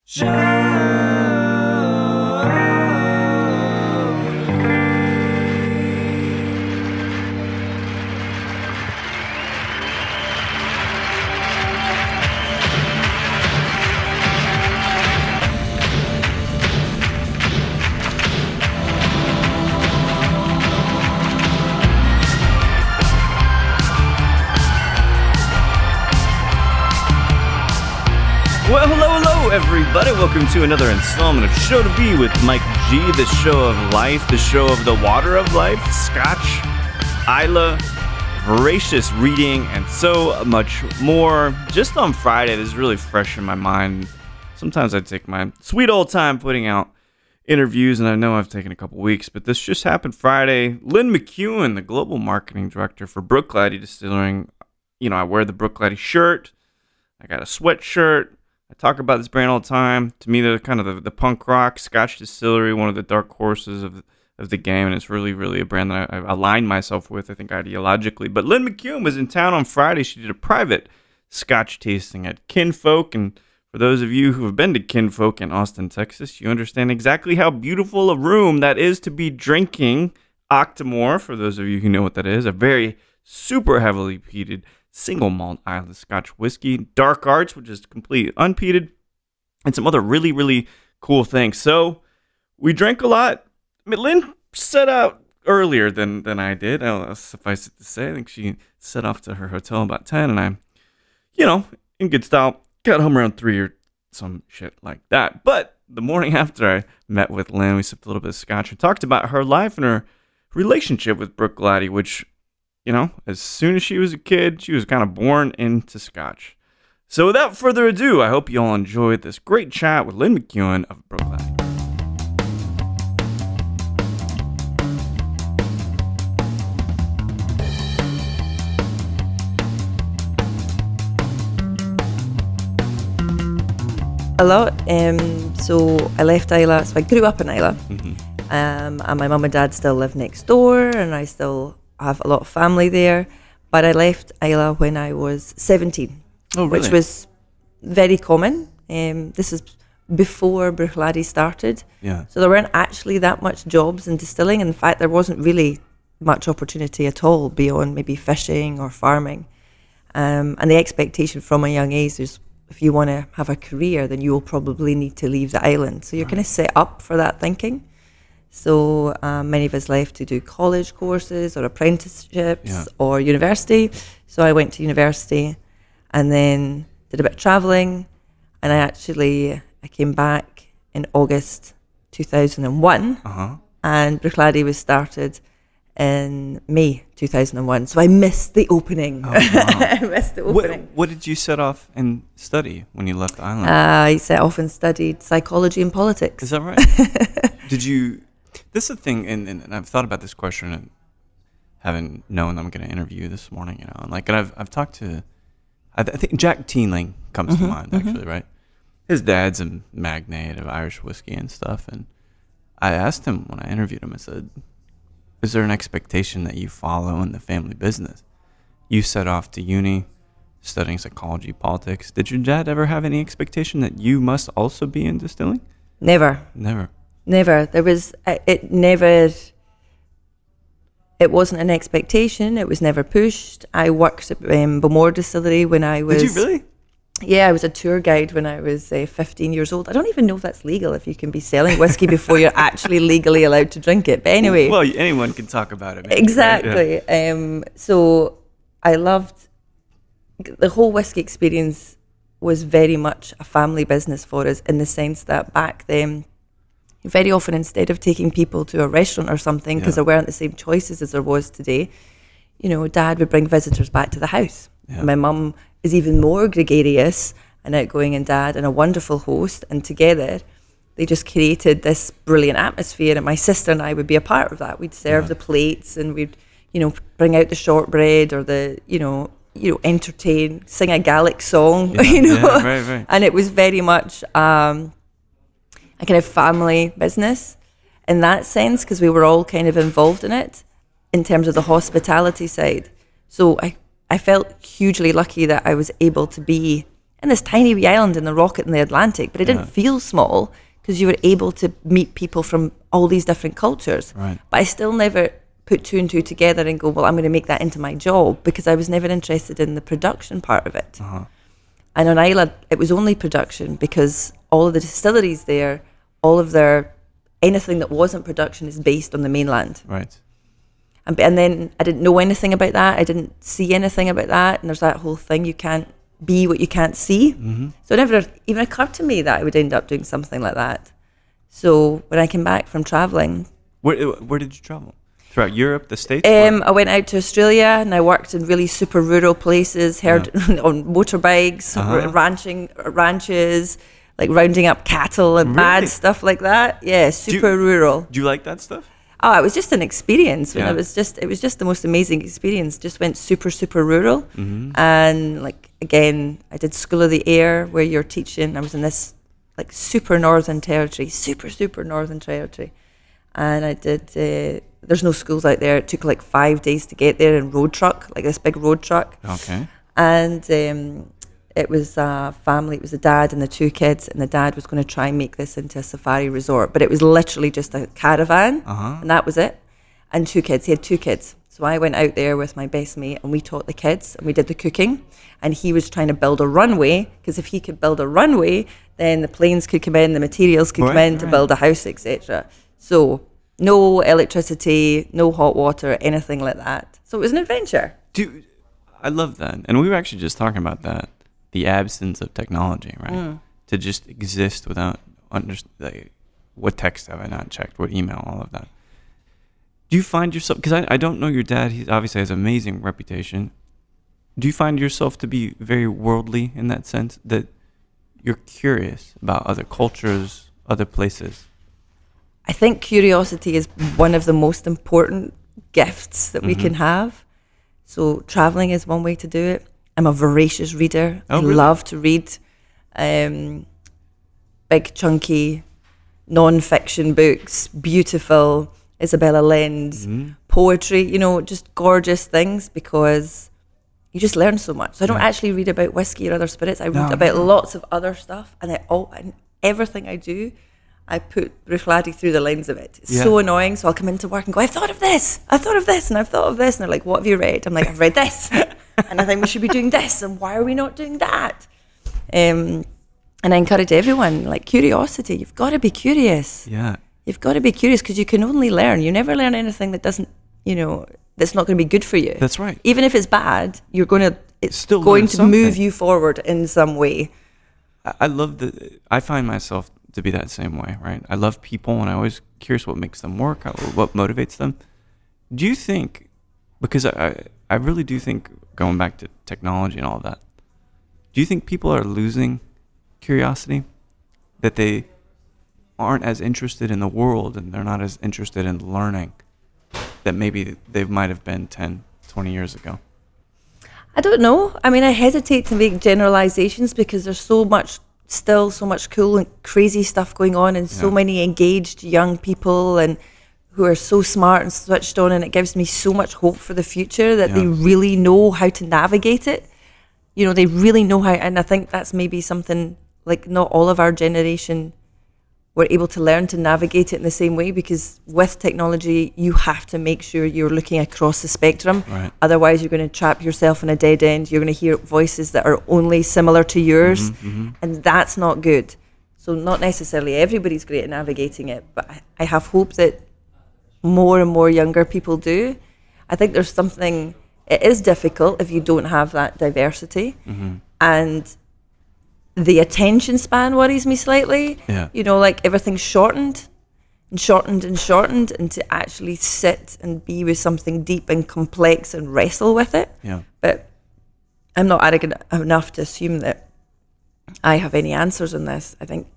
Well, hello, everybody. Welcome to another installment of Show to Be with Mike G, the show of life, the show of the water of life, Scotch, Islay, voracious reading, and so much more. Just on Friday, this is really fresh in my mind. Sometimes I take my sweet old time putting out interviews, and I know I've taken a couple weeks, but this just happened Friday. Lynn McEwen, the global marketing director for Bruichladdich Distilling. You know, I wear the Bruichladdich shirt. I got a sweatshirt. I talk about this brand all the time. To me, they're kind of the punk rock Scotch distillery, one of the dark horses of the game, and it's really a brand that I've aligned myself with, I think, ideologically. But Lynn McEwen was in town on Friday. She did a private Scotch tasting at Kinfolk, and for those of you who have been to Kinfolk in Austin, Texas, you understand exactly how beautiful a room that is to be drinking Octomore, for those of you who know what that is, a very super heavily peated single malt Islay Scotch whiskey, Dark Arts, which is completely unpeated, and some other really cool things. So we drank a lot. I mean, Lynn set out earlier than I did. Suffice it to say, I think she set off to her hotel about 10, and I, in good style, got home around 3 or some shit like that. But the morning after I met with Lynn, we sipped a little bit of scotch and talked about her life and her relationship with Bruichladdich, which, as soon as she was a kid, she was kind of born into Scotch. So without further ado, I hope you all enjoyed this great chat with Lynn McEwen of Bruichladdich. Hello. So I left Islay. So I grew up in Islay. And my mum and dad still live next door, and I still have a lot of family there, but I left Islay when I was 17, which was very common. This is before Bruichladdich started, so there weren't actually that much jobs in distilling. In fact, there wasn't really much opportunity at all beyond maybe fishing or farming, and the expectation from a young age is if you want to have a career, then you will probably need to leave the island. So you're kind of set up for that thinking. So many of us left to do college courses or apprenticeships or university. So I went to university and then did a bit of traveling. And I came back in August 2001. And Bruichladdich was started in May 2001. So I missed the opening. Oh, wow. I missed the opening. What did you set off and study when you left the island? I set off and studied psychology and politics. Is that right? Did you... This is the thing, and I've thought about this question, and having known I'm going to interview you this morning, and I've talked to, I think Jack Teenling comes to mind, actually, right? His dad's a magnate of Irish whiskey and stuff, and I asked him when I interviewed him, I said, is there an expectation that you follow in the family business? You set off to uni, studying psychology, politics. Did your dad ever have any expectation that you must also be in distilling? Never. There was, it wasn't an expectation. It was never pushed. I worked at Bowmore Distillery when I was... Did you really? Yeah, I was a tour guide when I was 15 years old. I don't even know if that's legal, if you can be selling whiskey before you're actually legally allowed to drink it. But anyway. Well, anyone can talk about it. Maybe, exactly. Right? Yeah. So I loved... The whole whiskey experience was very much a family business for us, in the sense that back then, very often, instead of taking people to a restaurant or something, because there weren't the same choices as there was today, Dad would bring visitors back to the house. My mum is even more gregarious and outgoing, and Dad, and a wonderful host, and together they just created this brilliant atmosphere, and my sister and I would be a part of that. We'd serve the plates, and we'd, bring out the shortbread or the, entertain, sing a Gaelic song, right. And it was very much a kind of family business in that sense, because we were all kind of involved in it in terms of the hospitality side. So I felt hugely lucky that I was able to be in this tiny wee island in the rocket in the Atlantic, but it didn't feel small because you were able to meet people from all these different cultures. Right. But I still never put two and two together and go, well, I'm going to make that into my job, because I was never interested in the production part of it. And on Islay, it was only production, because all of the distilleries there, all of anything that wasn't production is based on the mainland. Right. And then I didn't know anything about that. I didn't see anything about that. And there's that whole thing, you can't be what you can't see. So it never even occurred to me that I would end up doing something like that. So when I came back from traveling... Where did you travel? Throughout Europe, the States? I went out to Australia, and I worked in really super rural places, on motorbikes, ranches, like rounding up cattle and mad stuff like that. Yeah, super rural. Do you like that stuff? Oh, it was just an experience. It was just the most amazing experience. Just went super, super rural. And like, again, I did School of the Air, where you're teaching. I was in this like super northern territory, super northern territory. And I did, there's no schools out there. It took like 5 days to get there in road truck, like this big road truck. Okay. And it was a family, it was a dad and the 2 kids, and the dad was going to try and make this into a safari resort, but it was literally just a caravan, and that was it. And 2 kids, he had 2 kids. So I went out there with my best mate, and we taught the kids, and we did the cooking, and he was trying to build a runway, because if he could build a runway, then the planes could come in, the materials could come in to build a house, etc. So no electricity, no hot water, anything like that. So it was an adventure. I love that. And we were actually just talking about that. The absence of technology, right? To just exist without what text have I not checked, what email, all of that. Do you find yourself, because I don't know your dad, he obviously has an amazing reputation. Do you find yourself to be very worldly in that sense, that you're curious about other cultures, other places? I think curiosity is one of the most important gifts that we can have. So traveling is one way to do it. I'm a voracious reader. I love to read big, chunky, non-fiction books, beautiful, Isabella Lend, poetry, just gorgeous things, because you just learn so much. So I don't actually read about whiskey or other spirits. I read about lots of other stuff, and everything I do, I put Bruichladdich through the lens of it. It's so annoying. So I'll come into work and go, I've thought of this, and I've thought of this. And they're like, what have you read? I'm like, I've read this. And I think we should be doing this. And why are we not doing that? And I encourage everyone, like, curiosity. You've got to be curious. Yeah. You've got to be curious, because you can only learn. You never learn anything that doesn't, that's not going to be good for you. That's right. Even if it's bad, it's still going to move you forward in some way. I find myself to be that same way, right? I love people, and I'm always curious what makes them work, what motivates them. Do you think, because I really do think, going back to technology and all of that, do you think people are losing curiosity? That they aren't as interested in the world, and they're not as interested in learning that maybe they might have been 10, 20 years ago? I don't know. I mean, I hesitate to make generalizations, because there's so much cool and crazy stuff going on, and so many engaged young people and who are so smart and switched on, and it gives me so much hope for the future that they really know how to navigate it. They really know how, and I think that's maybe something, like, not all of our generation were able to learn to navigate it in the same way, because with technology, you have to make sure you're looking across the spectrum. Right. Otherwise, you're going to trap yourself in a dead end. You're going to hear voices that are only similar to yours, and that's not good. So not necessarily everybody's great at navigating it, but I have hope that more and more younger people do. I think there's something, it is difficult if you don't have that diversity, and the attention span worries me slightly. Like, everything's shortened, and to actually sit and be with something deep and complex and wrestle with it. But I'm not arrogant enough to assume that I have any answers on this. I think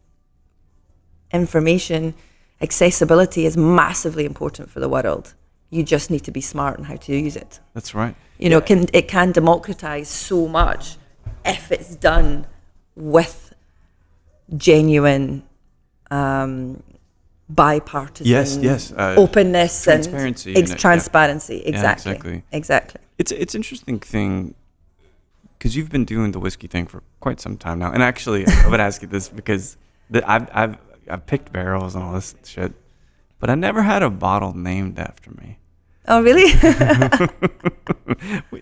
information accessibility is massively important for the world. You just need to be smart in how to use it. That's right. It can democratize so much if it's done with genuine bipartisan openness, transparency, and transparency. Exactly. Yeah, exactly. It's an interesting thing because you've been doing the whiskey thing for quite some time now. And actually, I would ask you this because I've picked barrels and all this shit, but I never had a bottle named after me. Oh, really?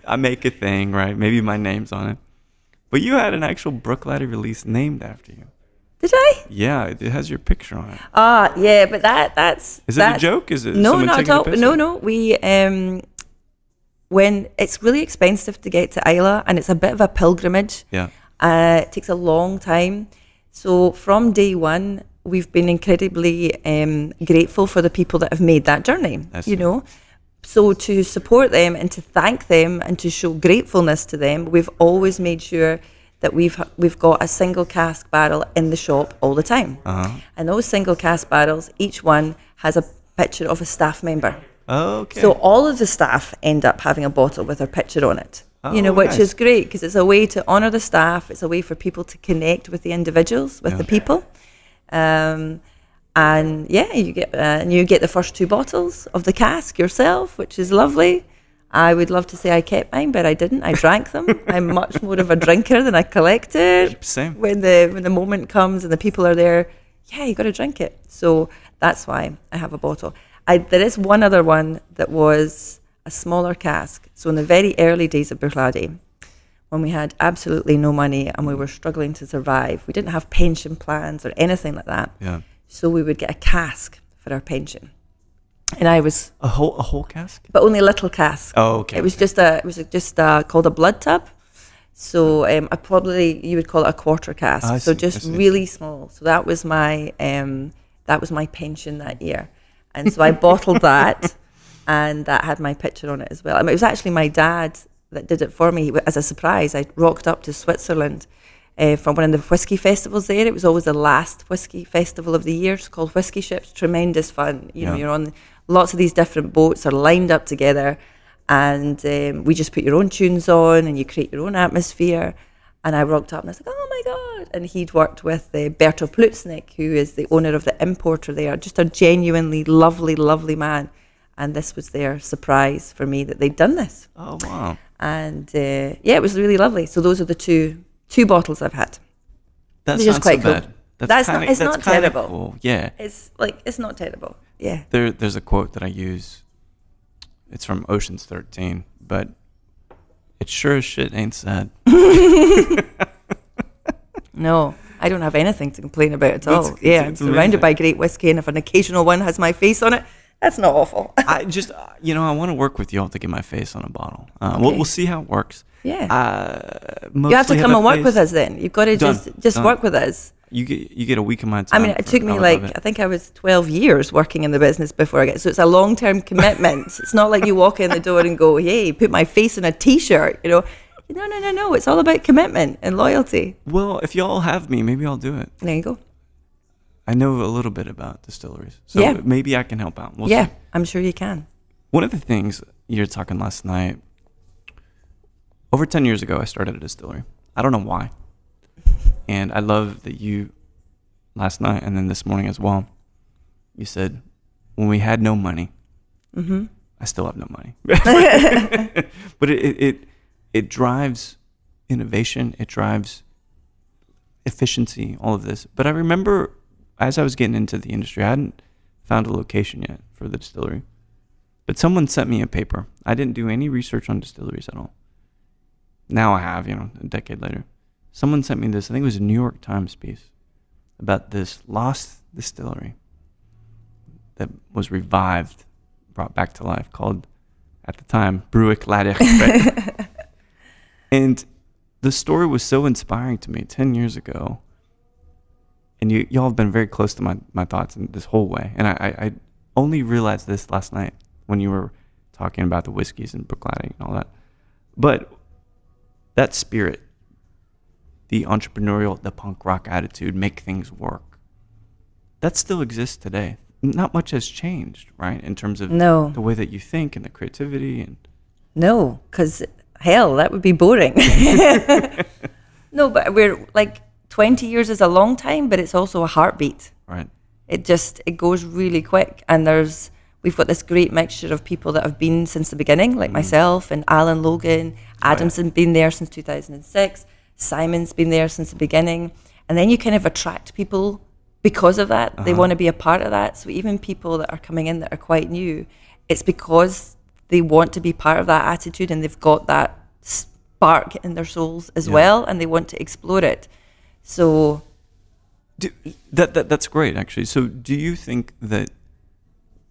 I make a thing, right? Maybe my name's on it. But you had an actual Bruichladdich release named after you. Did I? Yeah, it has your picture on it. Yeah, but that's... Is it a joke? Is it no, someone not taking at all. a piss? No. We, when it's really expensive to get to Islay, and it's a bit of a pilgrimage. Yeah. It takes a long time. So from day one, we've been incredibly grateful for the people that have made that journey, That's you it. know. So to support them and to thank them and to show gratefulness to them, we've always made sure that we've got a single cask barrel in the shop all the time. Uh-huh. And those single cask barrels, each one has a picture of a staff member. Okay. So all of the staff end up having a bottle with their picture on it. You know, which nice. is great because it's a way to honour the staff. It's a way for people to connect with the individuals, with the people. And yeah, you get the first 2 bottles of the cask yourself, which is lovely. I would love to say I kept mine, but I didn't. I drank them. I'm much more of a drinker than a collector. Same. When the moment comes and the people are there, yeah, you got to drink it. So that's why I have a bottle. There is one other one that was a smaller cask. So in the very early days of Bruichladdich, when we had absolutely no money and we were struggling to survive, we didn't have pension plans or anything like that. Yeah. So we would get a cask for our pension. And I was A whole cask? but only a little cask. Oh, okay. It was just called a blood tub. So you would call it a quarter cask. I So see, just I see. really small. So that was my pension that year, and so I bottled that, and that had my picture on it as well. I mean, it was actually my dad that did it for me as a surprise. I rocked up to Switzerland from one of the whiskey festivals there. It was always the last whiskey festival of the year. It's called Whiskey Ships. Tremendous fun. You know, you're on lots of these different boats are lined up together, and we just put your own tunes on and you create your own atmosphere. And I rocked up and I was like, oh my God. And he'd worked with Berto Plutznik, who is the owner of the importer there, just a genuinely lovely, lovely man. And this was their surprise for me that they'd done this. Oh, wow. And yeah, it was really lovely. So those are the two bottles I've had. That's Which is not quite so cool. bad. It's not kinda terrible. Cool. Yeah. It's not terrible. Yeah. There's a quote that I use. It's from Ocean's 13, but it sure as shit ain't sad. No, I don't have anything to complain about at all. It's I'm surrounded amazing. by great whiskey, and if an occasional one has my face on it, that's not awful. I just, I want to work with y'all to get my face on a bottle. Okay. We'll see how it works. Yeah. You You have to come and work with us then. You've got to just Done. work with us. You get a week of my I time. mean, it took me I think I was 12 years working in the business before I get, so it's a long-term commitment. It's not like you walk in the door and go, hey, put my face on a t-shirt, No, it's all about commitment and loyalty. Well, if y'all have me, maybe I'll do it. There you go. I know a little bit about distilleries, so Yeah. maybe I can help out. We'll Yeah, see. I'm sure you can. One of the things you were talking last night, over 10 years ago, I started a distillery. I don't know why. And I love that you, last night and then this morning as well, you said, when we had no money, I still have no money. But it drives innovation. It drives efficiency, all of this. But I remember as I was getting into the industry, I hadn't found a location yet for the distillery. But someone sent me a paper. I didn't do any research on distilleries at all. Now I have, a decade later. Someone sent me this, I think it was a New York Times piece, about this lost distillery that was revived, brought back to life, called, at the time, Bruichladdich. And the story was so inspiring to me 10 years ago. And y'all have been very close to my thoughts in this whole way. And I only realized this last night when you were talking about the whiskeys and Bruichladdich and all that. But that spirit, the entrepreneurial, the punk rock attitude, make things work, that still exists today. Not much has changed, right? In terms of the way that you think and the creativity. And No, because hell, that would be boring. No, but we're like 20 years is a long time, but it's also a heartbeat. Right. It goes really quick, and we've got this great mixture of people that have been since the beginning, like myself and Alan Logan. Adam's been there since 2006. Simon's been there since the beginning. And then you kind of attract people because of that. They want to be a part of that. So even people that are coming in that are quite new, it's because they want to be part of that attitude, and they've got that spark in their souls as well, and they want to explore it. So that's great, actually. So do you think that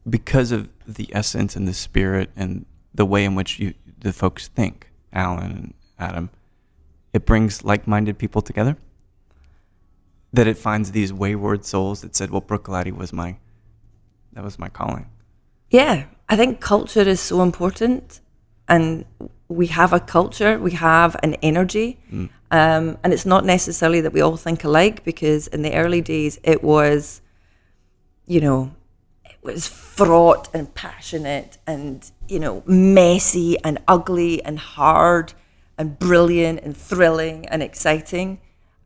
because of the essence and the spirit and the way in which the folks think, Alan and Adam, it brings like-minded people together? That it finds these wayward souls that said, well, Bruichladdich was my calling. Yeah, I think culture is so important, and we have a culture, we have an energy, and it's not necessarily that we all think alike, because in the early days it was, it was fraught and passionate and, messy and ugly and hard and brilliant and thrilling and exciting.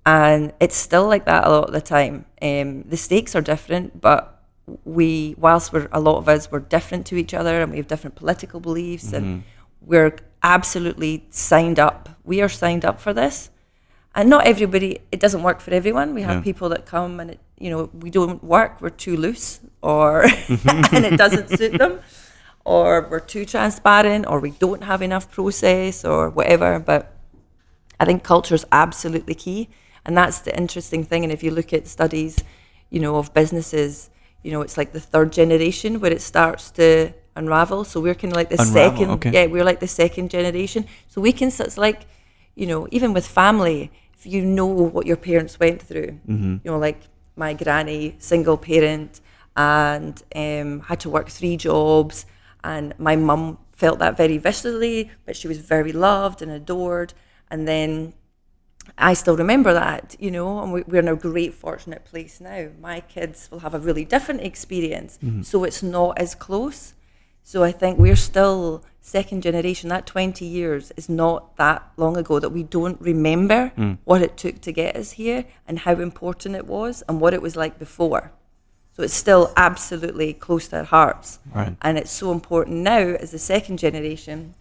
And it's still like that a lot of the time. The stakes are different, but whilst a lot of us, we're different to each other, and we have different political beliefs, and we're absolutely signed up. We are signed up for this. And not everybody, it doesn't work for everyone. We have people that come and, we don't work, we're too loose, or and it doesn't suit them, or we're too transparent, or we don't have enough process, or whatever. But I think culture is absolutely key. And that's the interesting thing. And if you look at studies, of businesses, it's like the third generation where it starts to unravel. So we're kind of like the second, we're like the second generation. So we can, it's like, even with family, if you know what your parents went through, like my granny, single parent, and had to work 3 jobs. And my mum felt that very viscerally, but she was very loved and adored. And then I still remember that, and we're in a great, fortunate place now. My kids will have a really different experience, so it's not as close. So I think we're still second generation. That 20 years is not that long ago that we don't remember what it took to get us here and how important it was and what it was like before. So it's still absolutely close to our hearts. Right. And it's so important now as the second generation,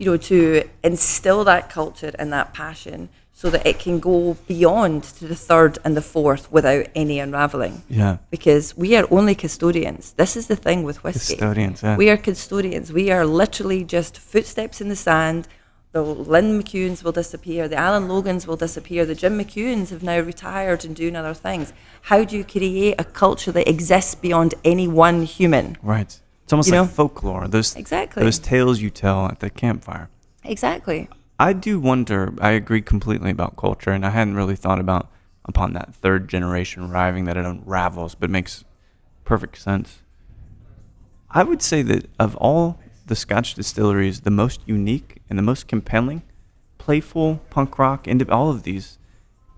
to instill that culture and that passion so that it can go beyond to the third and the fourth without any unraveling. Yeah. Because we are only custodians. This is the thing with whiskey. Custodians, yeah. We are custodians. We are literally just footsteps in the sand. The Lynn McEwens will disappear. The Alan Logans will disappear. The Jim McEwens have now retired and doing other things. How do you create a culture that exists beyond any one human? Right. It's almost like folklore. Those tales you tell at the campfire. Exactly. I do wonder, I agree completely about culture, and I hadn't really thought upon that third generation arriving, that it unravels, but it makes perfect sense. I would say that of all the Scotch distilleries, the most unique and the most compelling, playful, punk rock, all of these,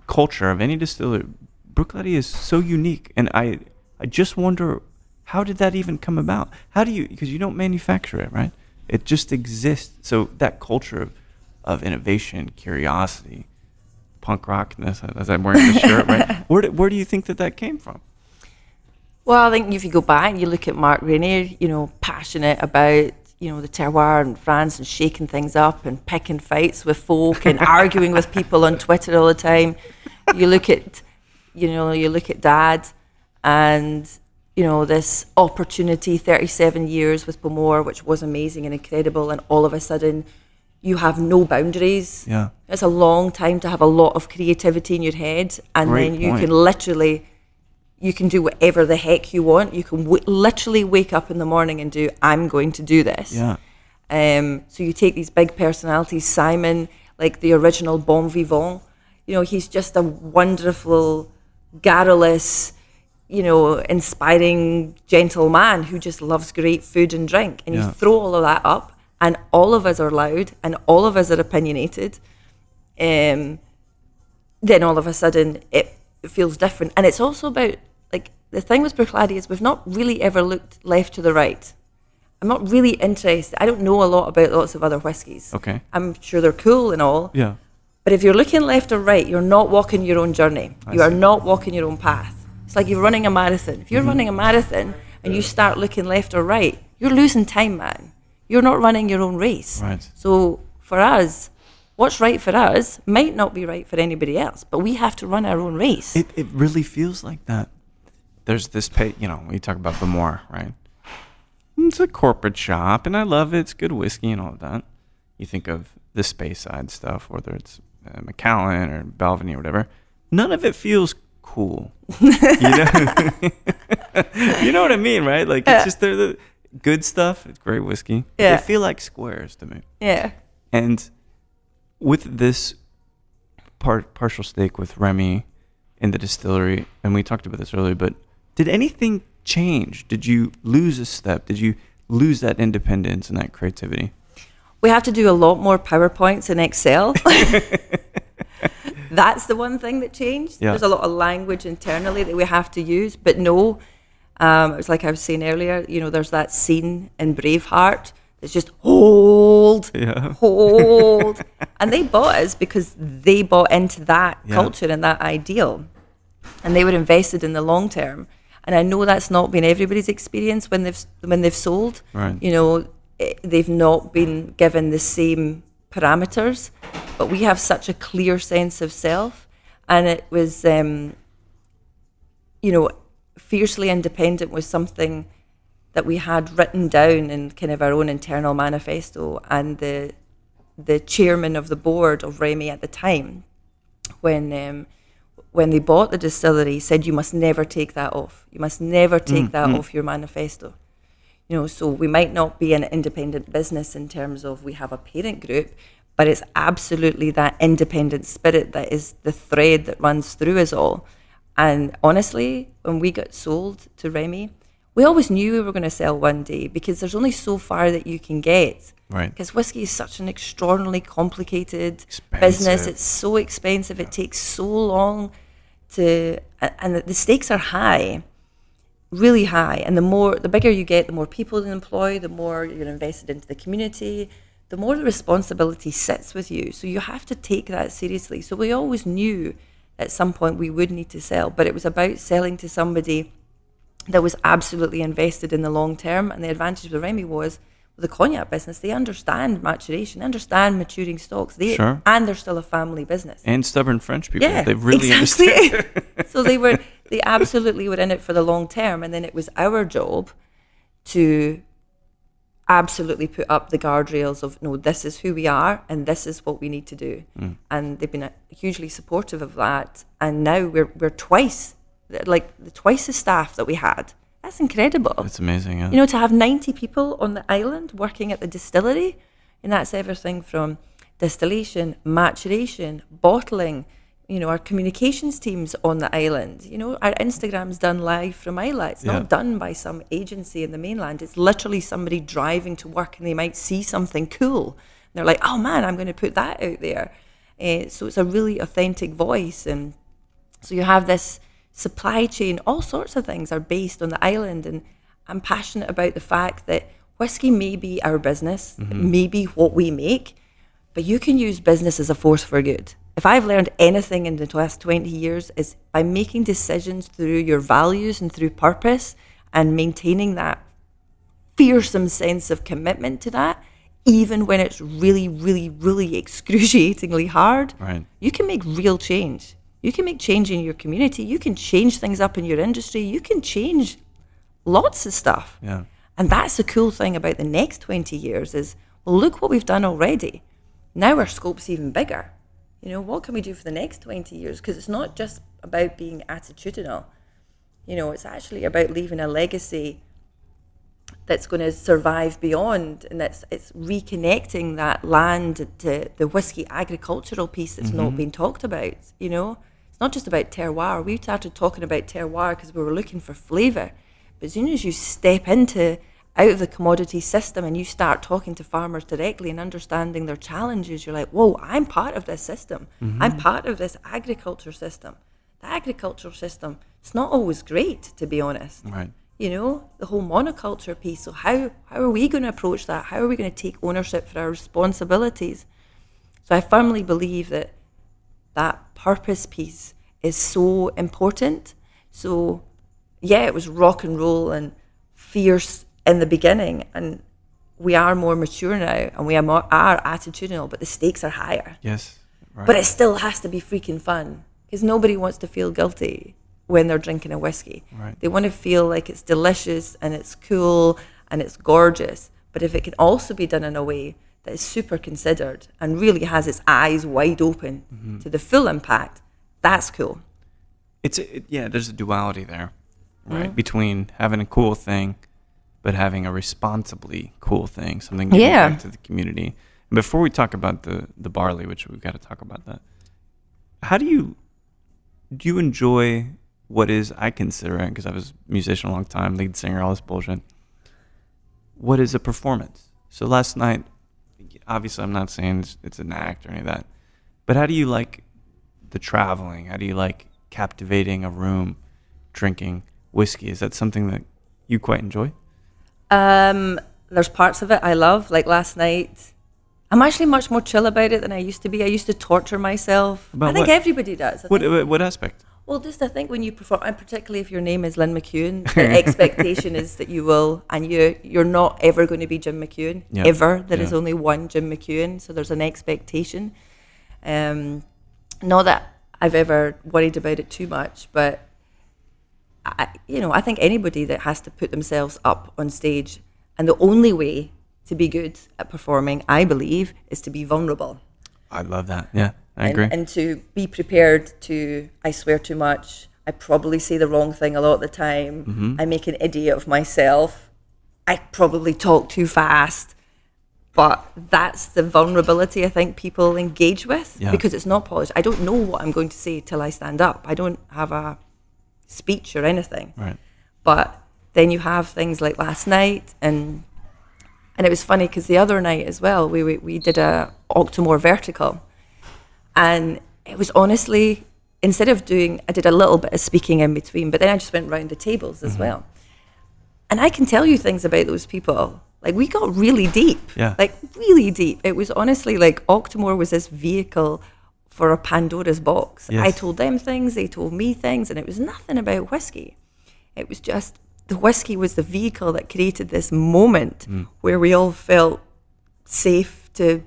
culture of any distillery, Bruichladdich is so unique, and I just wonder, how did that even come about? Because you don't manufacture it, right? It just exists. So that culture of innovation, curiosity, punk rockness, as I'm wearing the shirt, right? Where do you think that came from? Well, I think if you go back and you look at Mark Rainier, passionate about, the terroir in France and shaking things up and picking fights with folk and arguing with people on Twitter all the time. You look at, Dad and, this opportunity, 37 years with Bowmore, which was amazing and incredible, and all of a sudden you have no boundaries. Yeah. It's a long time to have a lot of creativity in your head, and then you can literally, you can do whatever the heck you want. You can literally wake up in the morning and do, I'm going to do this. Yeah. So you take these big personalities, Simon, like the original Bon Vivant, he's just a wonderful, garrulous, inspiring, gentle man who just loves great food and drink. And you throw all of that up, and all of us are loud, and all of us are opinionated. Then all of a sudden it feels different. And it's also about, like, the thing with Bruichladdich is we've not really ever looked left to the right. I'm not really interested. I don't know a lot about lots of other whiskies. Okay. I'm sure they're cool and all. Yeah. But if you're looking left or right, you're not walking your own journey. You are not walking your own path. It's like you're running a marathon. If you're running a marathon and you start looking left or right, you're losing time, man. You're not running your own race. Right. So for us, what's right for us might not be right for anybody else, but we have to run our own race. It really feels like that. There's this we talk about Bamor, right? It's a corporate shop, and I love it. It's good whiskey and all of that. You think of the Speyside stuff, whether it's Macallan or Balvenie or whatever. None of it feels cool. You know? You know what I mean, right? Like, it's just the good stuff. It's great whiskey. Yeah. They feel like squares to me. Yeah. And with this partial stake with Remy in the distillery, and we talked about this earlier, but did anything change? Did you lose a step? Did you lose that independence and that creativity? We have to do a lot more PowerPoints in Excel. That's the one thing that changed. Yeah. There's a lot of language internally that we have to use, but no, it was like I was saying earlier, there's that scene in Braveheart that's just hold. And they bought us because they bought into that culture and that ideal, and they were invested in the long term. And I know that's not been everybody's experience when they've sold. Right. They've not been given the same parameters, but we have such a clear sense of self, and it was, fiercely independent was something that we had written down in kind of our own internal manifesto. And the chairman of the board of Remy at the time, when they bought the distillery, said, you must never take that off. You must never take that off your manifesto. So we might not be an independent business in terms of we have a parent group, but it's absolutely that independent spirit that is the thread that runs through us all. And honestly, when we got sold to Remy, we always knew we were going to sell one day, because there's only so far that you can get. Right. Because whiskey is such an extraordinarily complicated Expensive. business. It's so expensive. It takes so long and the stakes are high, really high. And the bigger you get, the more people you employ, the more you're invested into the community, the more the responsibility sits with you. So you have to take that seriously. So we always knew at some point we would need to sell, but it was about selling to somebody that was absolutely invested in the long term. And the advantage with Remy was, with the cognac business, they understand maturation, understand maturing stocks. Sure. And they're still a family business. And stubborn French people. Yeah, They really exactly. understand. So they absolutely were in it for the long term. And then it was our job to absolutely put up the guardrails of, no, this is who we are and this is what we need to do. And they've been hugely supportive of that. And now we're twice the staff that we had. That's incredible. It's amazing, yeah. To have 90 people on the island working at the distillery, and that's everything from distillation, maturation, bottling, our communications teams on the island. Our Instagram's done live from Isla. It's not done by some agency in the mainland. It's literally somebody driving to work, and they might see something cool. And they're like, oh man, I'm going to put that out there. So it's a really authentic voice. And so you have this supply chain, all sorts of things are based on the island. And I'm passionate about the fact that whiskey may be our business, may be what we make, but you can use business as a force for good. If I've learned anything in the last 20 years, is by making decisions through your values and through purpose and maintaining that fearsome sense of commitment to that, even when it's really, really, really excruciatingly hard, Right. you can make real change. You can make change in your community. You can change things up in your industry. You can change lots of stuff. Yeah. And that's the cool thing about the next 20 years is, well, look what we've done already. Now our scope's even bigger. What can we do for the next 20 years? Because it's not just about being attitudinal. It's actually about leaving a legacy that's going to survive beyond, and it's reconnecting that land to the whiskey agricultural piece that's not been talked about. It's not just about terroir. We started talking about terroir because we were looking for flavour, but as soon as you step out of the commodity system and you start talking to farmers directly and understanding their challenges, you're like, whoa, I'm part of this system. I'm part of this agriculture system. The agricultural system, it's not always great, to be honest. Right. The whole monoculture piece. So how are we going to approach that? How are we going to take ownership for our responsibilities? So I firmly believe that purpose piece is so important. So yeah, it was rock and roll and fierce in the beginning, and we are more mature now, and we are attitudinal, but the stakes are higher. Yes. Right. But it still has to be freaking fun, because nobody wants to feel guilty when they're drinking a whiskey. Right. They want to feel like it's delicious and it's cool and it's gorgeous. But if it can also be done in a way that is super considered and really has its eyes wide open to the full impact, that's cool. There's a duality there, right? Between having a cool thing, but having a responsibly cool thing, something giving back to the community. And before we talk about the barley, which we've got to talk about that, how do you enjoy what is, I consider it, because I was a musician a long time, lead singer, all this bullshit, what is a performance? So last night, obviously I'm not saying it's an act or any of that, but how do you like the traveling? How do you like captivating a room, drinking whiskey? Is that something that you quite enjoy? There's parts of it I love. Like last night, I'm actually much more chill about it than I used to be. I used to torture myself. I think everybody does. What aspect? Well, just I think when you perform, and particularly if your name is Lynn McEwen, the expectation is that you will, and you're not ever going to be Jim McEwen, ever. There is only one Jim McEwen, so there's an expectation. Not that I've ever worried about it too much, but I think anybody that has to put themselves up on stage, and the only way to be good at performing, I believe, is to be vulnerable. I love that. Yeah, I agree. And to be prepared to, I swear too much, I probably say the wrong thing a lot of the time, I make an idiot of myself, I probably talk too fast, but that's the vulnerability I think people engage with, because it's not polished. I don't know what I'm going to say till I stand up. I don't have a speech or anything. Right. But then you have things like last night, and it was funny because the other night as well, we did a Octomore Vertical, and it was honestly, instead of I did a little bit of speaking in between, but then I just went round the tables as well. And I can tell you things about those people. Like, we got really deep, like really deep. It was honestly like Octomore was this vehicle for a Pandora's box. Yes. I told them things, they told me things, and it was nothing about whiskey. It was just, the whiskey was the vehicle that created this moment where we all felt safe to,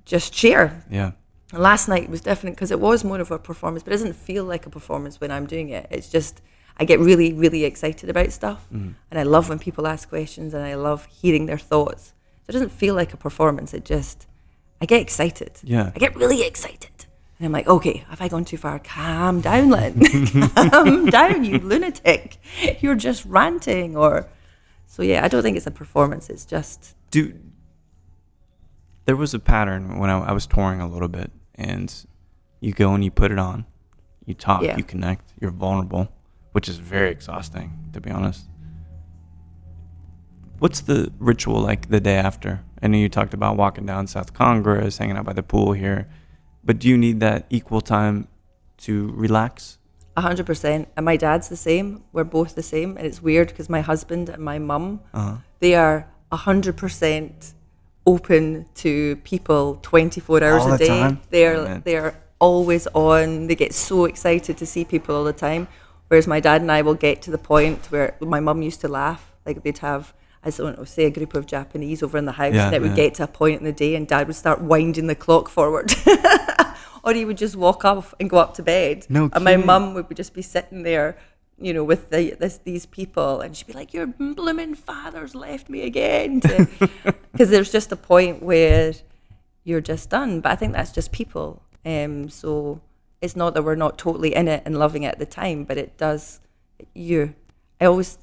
just share. Yeah. And last night was different because it was more of a performance, but it doesn't feel like a performance when I'm doing it. It's just, I get really, really excited about stuff. And I love when people ask questions, and I love hearing their thoughts. So it doesn't feel like a performance. I get excited. Yeah. I get really excited. And I'm like, okay, have I gone too far? Calm down, Lynn. Calm down, you lunatic. You're just ranting. So yeah, I don't think it's a performance. It's just... There was a pattern when I was touring a little bit, and you go and you put it on, you talk, you connect, you're vulnerable, which is very exhausting, to be honest. What's the ritual like the day after? I know you talked about walking down South Congress, hanging out by the pool here, but do you need that equal time to relax? 100%. And my dad's the same. We're both the same. And it's weird because my husband and my mum, they are 100% open to people 24 hours all a day. Time? They're always on. They get so excited to see people all the time. Whereas my dad and I will get to the point where my mum used to laugh. Like, they'd have, I don't know, say a group of Japanese over in the house, and it would get to a point in the day and Dad would start winding the clock forward. Or he would just walk off and go up to bed. No and my mum would just be sitting there, with these people, and she'd be like, your blooming father's left me again. Because there's just a point where you're just done. But I think that's just people. So it's not that we're not totally in it and loving it at the time, but it does,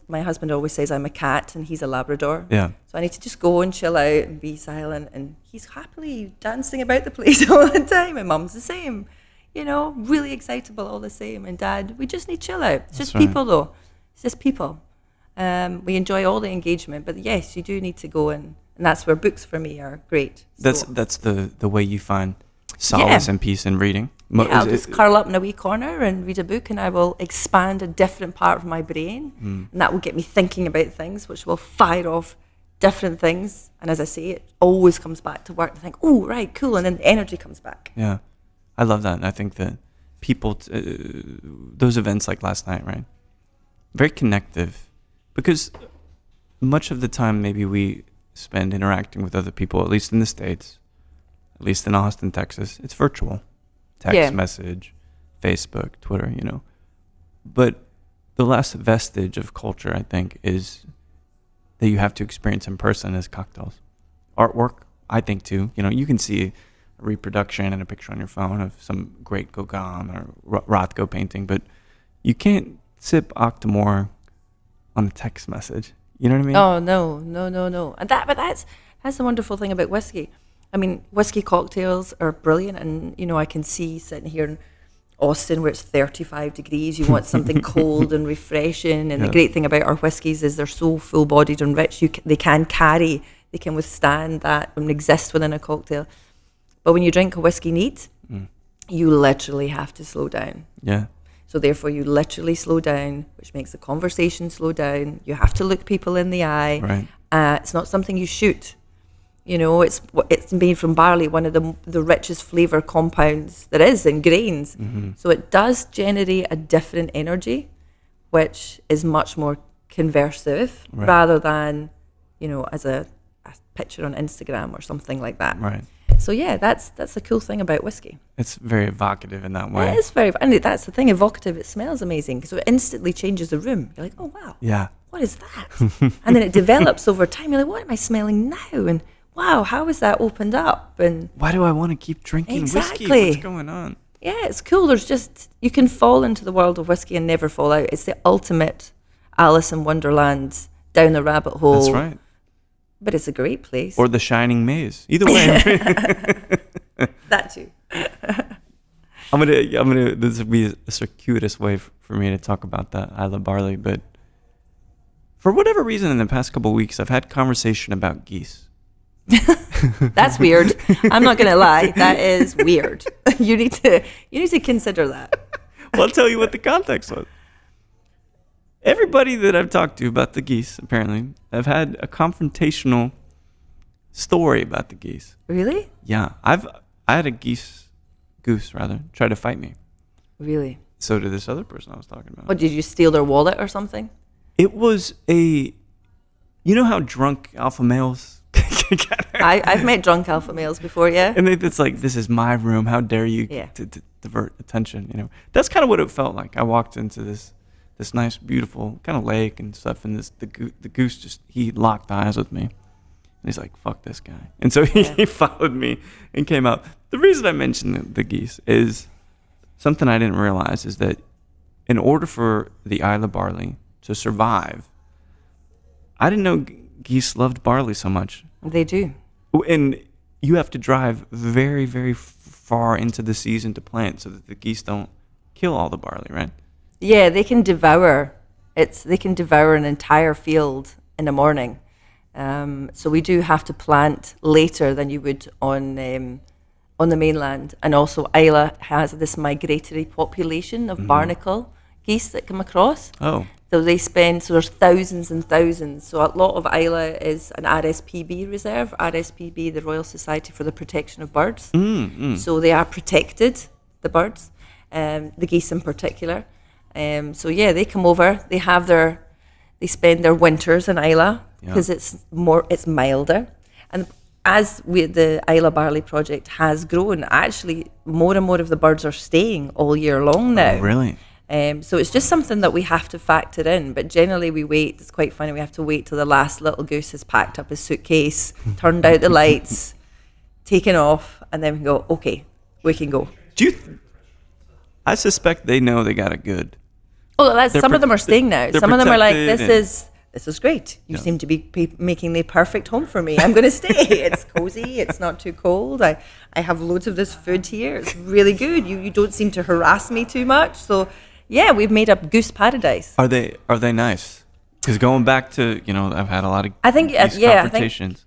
my husband always says I'm a cat and he's a Labrador. Yeah. So I need to just go and chill out and be silent, and he's happily dancing about the place all the time, and Mum's the same. Really excitable all the same. And Dad, we just need to chill out. It's just people though. It's just people. We enjoy all the engagement, but yes, you do need to go and that's where books for me are great. That's the way you find solace and peace in reading. I'll just curl up in a wee corner and read a book, and I will expand a different part of my brain, and that will get me thinking about things, which will fire off different things. And as I say, it always comes back to work and think, oh, right, cool, and then the energy comes back. Yeah, I love that. And I think that people, those events like last night, right, very connective, because much of the time maybe we spend interacting with other people, at least in the States, at least in Austin, Texas, it's virtual. Text message, Facebook, Twitter, you know. But the last vestige of culture, I think, is that you have to experience in person is cocktails. Artwork, I think, too. You know, you can see a reproduction and a picture on your phone of some great Gauguin or Rothko painting, but you can't sip Octomore on a text message. You know what I mean? Oh, no. And that's the wonderful thing about whiskey. I mean, whiskey cocktails are brilliant, and, you know, I can see sitting here in Austin where it's 35 degrees, you want something cold and refreshing, and the great thing about our whiskies is they're so full-bodied and rich, they can withstand that and exist within a cocktail. But when you drink a whiskey neat, you literally have to slow down. Yeah. So therefore you literally slow down, which makes the conversation slow down. You have to look people in the eye. Right. It's not something you shoot. You know, it's made from barley, one of the richest flavour compounds there is in grains. So it does generate a different energy, which is much more conversive rather than, you know, as a picture on Instagram or something like that. Right. So yeah, that's the cool thing about whiskey. It's very evocative in that way. It is very, and that's the thing, evocative. It smells amazing, so it instantly changes the room. You're like, oh wow, yeah, what is that? And then it develops over time. You're like, what am I smelling now? And wow, how is that opened up? And why do I want to keep drinking whiskey? What's going on? Yeah, it's cool. There's just, you can fall into the world of whiskey and never fall out. It's the ultimate Alice in Wonderland, down the rabbit hole. That's right. But it's a great place. Or the Shining Maze. Either way. That too. I'm gonna. This would be a circuitous way for me to talk about that Islay barley, but for whatever reason, in the past couple of weeks, I've had conversation about geese. That's weird. I'm not gonna lie. That is weird. You need to consider that. Well, I'll tell you what the context was. Everybody that I've talked to about the geese, apparently, have had a confrontational story about the geese. Really? Yeah, I had a goose try to fight me. Really? So did this other person I was talking about. What, did you steal their wallet or something? It was you know how drunk alpha males I've met drunk alpha males before, yeah. And it's like, this is my room, how dare you to divert attention, you know. That's kind of what it felt like. I walked into this nice, beautiful kind of lake and stuff, and the goose just, he locked eyes with me. And he's like, fuck this guy. And so he followed me and came out. The reason I mentioned the geese is something I didn't realize is that in order for the Islay barley to survive, I didn't know geese loved barley so much. They do. And you have to drive very, very far into the season to plant so that the geese don't kill all the barley, right? Yeah, they can devour an entire field in the morning. So we do have to plant later than you would on the mainland. And also Islay has this migratory population of barnacle geese that come across. Oh. So there's thousands and thousands. So a lot of Islay is an RSPB reserve. RSPB, the Royal Society for the Protection of Birds. So they are protected, the birds, the geese in particular. So yeah, they come over. They spend their winters in Islay because it's milder. And as the Islay Barley Project has grown, actually more and more of the birds are staying all year long now. Oh, really? So it's just something that we have to factor in. But generally we wait. It's quite funny. We have to wait till the last little goose has packed up his suitcase, turned out the lights, taken off, and then we go, okay, we can go. I suspect they know they got it good. Oh, some of them are staying now. Some of them are like, this is great. You Yeah. seem to be making the perfect home for me. I'm going to stay. It's cozy. It's not too cold. I have loads of this food here. It's really good. You don't seem to harass me too much. So, yeah, we've made up goose paradise. Are they nice? Because going back to, I've had a lot of geese confrontations.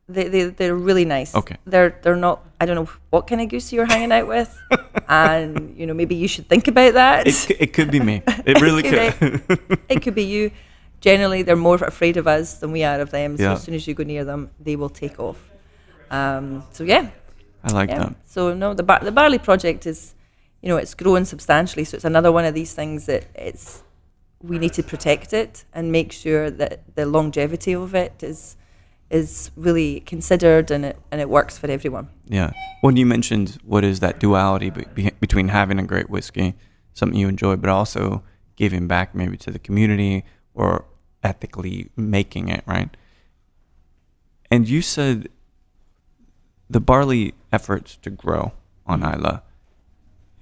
They're really nice. Okay. They're not, I don't know what kind of goose you're hanging out with. And, maybe you should think about that. It could be me. It really could. It could be you. Generally, they're more afraid of us than we are of them. So Yeah. as soon as you go near them, they will take off. So yeah. I like that. So no, the Barley Project is, it's growing substantially. So it's another one of these things that we need to protect it and make sure that the longevity of it is really considered and it works for everyone. Yeah. When you mentioned what is that duality between having a great whiskey, something you enjoy, but also giving back maybe to the community or ethically making it, right? And you said the barley efforts to grow on Islay,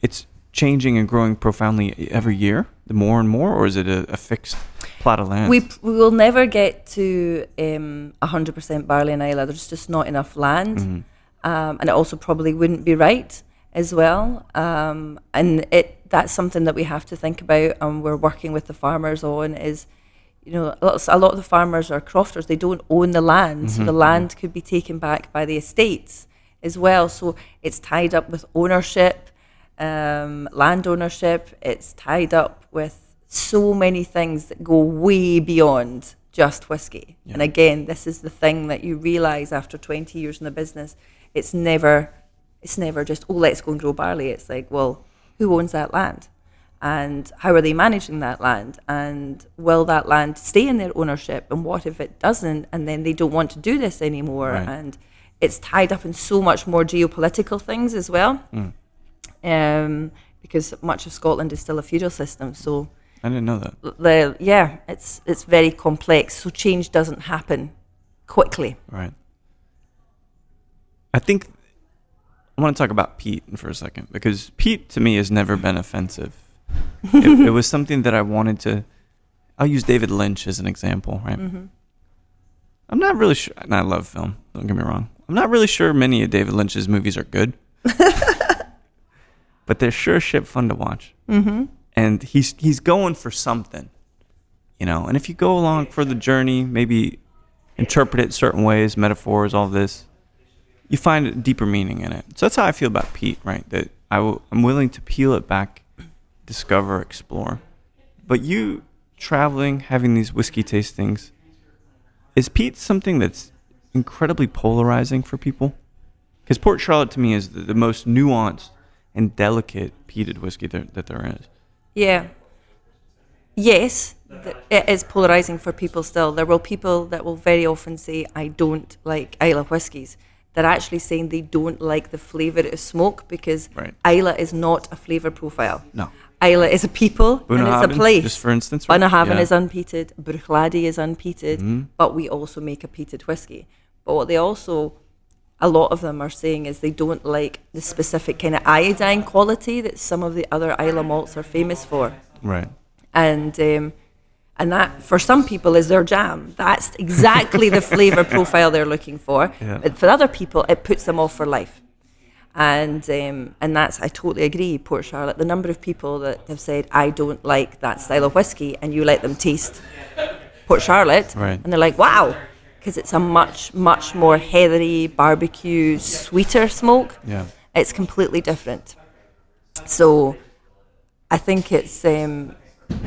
it's changing and growing profoundly every year, the more and more, or is it a fixed plot of land? We will never get to 100% barley in Islay. There's just not enough land, and it also probably wouldn't be right as well. And that's something that we have to think about, and we're working with the farmers on. Is a lot of the farmers are crofters. They don't own the land, so the land could be taken back by the estates as well. So it's tied up with ownership. Land ownership, it's tied up with so many things that go way beyond just whiskey. Yeah. And again, this is the thing that you realize after 20 years in the business. It's never just, let's go and grow barley. It's like, well, who owns that land? And how are they managing that land? And will that land stay in their ownership? And what if it doesn't? And then they don't want to do this anymore. Right. And it's tied up in so much more geopolitical things as well. Because much of Scotland is still a feudal system, so I didn't know that. It's very complex. So change doesn't happen quickly. Right. I think I want to talk about peat for a second, because peat to me has never been offensive. It was something that I wanted to. I'll use David Lynch as an example, right? I'm not really sure, and I love film. Don't get me wrong. I'm not really sure many of David Lynch's movies are good. But they're sure shit fun to watch. And he's going for something, and if you go along for the journey, maybe interpret it certain ways, metaphors, all this, you find a deeper meaning in it. So that's how I feel about peat, right? That I'm willing to peel it back, discover, explore. But you traveling, having these whiskey tastings, is peat something that's incredibly polarizing for people? Because Port Charlotte to me is the most nuanced and delicate peated whiskey that there is. Yeah. Yes, it is polarizing for people still. There will people that will very often say, I don't like Islay whiskies. They're actually saying they don't like the flavour of smoke, because Islay is not a flavour profile. No. Islay is a people and it's a place. Just for instance. Bunnahabhain is unpeated, Bruichladdich is unpeated, but we also make a peated whiskey. But what they also, a lot of them are saying, is they don't like the specific kind of iodine quality that some of the other Islay malts are famous for. Right. And that, for some people, is their jam. That's exactly the flavour profile they're looking for. Yeah. But for other people, it puts them off for life. And that's, I totally agree, Port Charlotte. The number of people that have said, I don't like that style of whiskey, and you let them taste Port Charlotte, and they're like, wow. Because it's a much, much more heathery, barbecue, sweeter smoke. Yeah. It's completely different. So I think it's